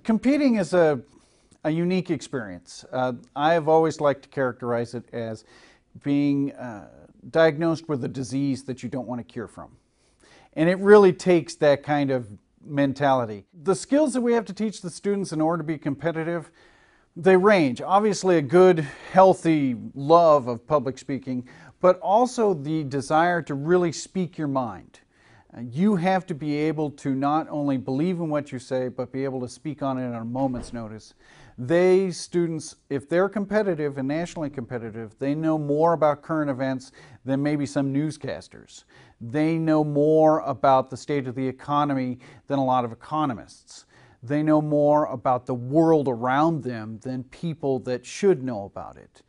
Competing is a unique experience. I have always liked to characterize it as being diagnosed with a disease that you don't want to cure from. And it really takes that kind of mentality. The skills that we have to teach the students in order to be competitive, they range. Obviously a good, healthy love of public speaking, but also the desire to really speak your mind. You have to be able to not only believe in what you say, but be able to speak on it on a moment's notice. Students, if they're competitive and nationally competitive, they know more about current events than maybe some newscasters. They know more about the state of the economy than a lot of economists. They know more about the world around them than people that should know about it.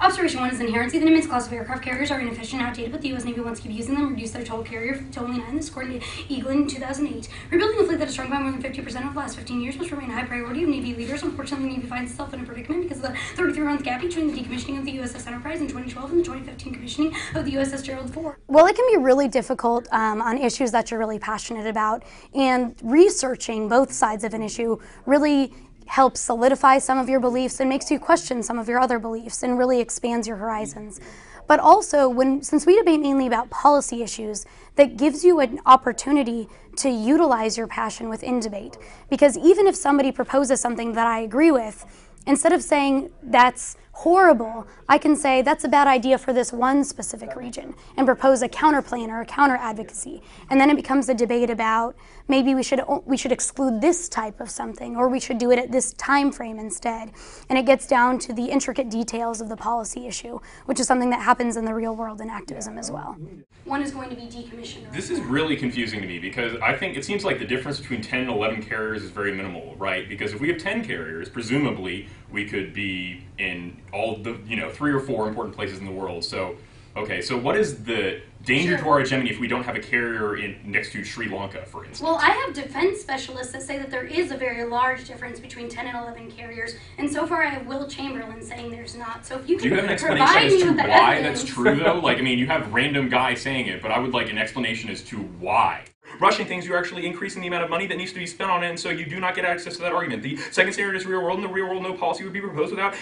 Observation 1 is inherency. The Nimitz class of aircraft carriers are inefficient and outdated, but the U.S. Navy wants to keep using them, reduce their total carrier to only 9. This according to Eagle in 2008. Rebuilding a fleet that has shrunk by more than 50% over the last 15 years must remain a high priority of Navy leaders. Unfortunately, the Navy finds itself in a predicament because of the 33-month gap between the decommissioning of the USS Enterprise in 2012 and the 2015 commissioning of the USS Gerald IV. Well, it can be really difficult on issues that you're really passionate about, and researching both sides of an issue really helps solidify some of your beliefs and makes you question some of your other beliefs and really expands your horizons. But also, since we debate mainly about policy issues, that gives you an opportunity to utilize your passion within debate. Because even if somebody proposes something that I agree with, instead of saying that's horrible, I can say that's a bad idea for this one specific region and propose a counterplan or a counter advocacy. And then it becomes a debate about maybe we should exclude this type of something, or we should do it at this time frame instead. And it gets down to the intricate details of the policy issue, which is something that happens in the real world in activism as well. One is going to be decommissioned. This is really confusing to me because I think it seems like the difference between 10 and 11 carriers is very minimal, right? Because if we have 10 carriers, presumably we could be in all the 3 or 4 important places in the world. So, okay, so what is the danger to our hegemony if we don't have a carrier next to Sri Lanka, for instance? Well, I have defense specialists that say that there is a very large difference between 10 and 11 carriers, and so far I have Will Chamberlain saying there's not. So if you can do you have an explanation as to why that's true, though? Like, I mean, you have random guy saying it, but I would like an explanation as to why. Rushing things, you're actually increasing the amount of money that needs to be spent on it, and so you do not get access to that argument. The second scenario is real world. In the real world, no policy would be proposed without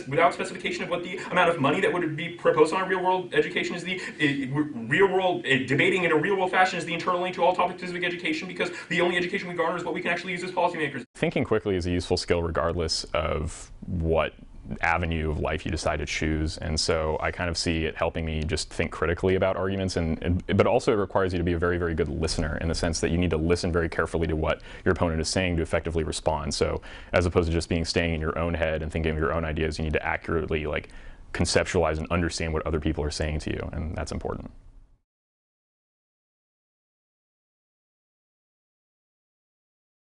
without specification of what the amount of money that would be proposed on real world education is. The real world debating in a real world fashion is the internal link to all topic specific education, because the only education we garner is what we can actually use as policymakers. Thinking quickly is a useful skill regardless of what avenue of life you decide to choose, and so I kind of see it helping me just think critically about arguments, but also it requires you to be a very, very good listener, in the sense that you need to listen very carefully to what your opponent is saying to effectively respond. So as opposed to just staying in your own head and thinking of your own ideas, you need to accurately conceptualize and understand what other people are saying to you, and that's important.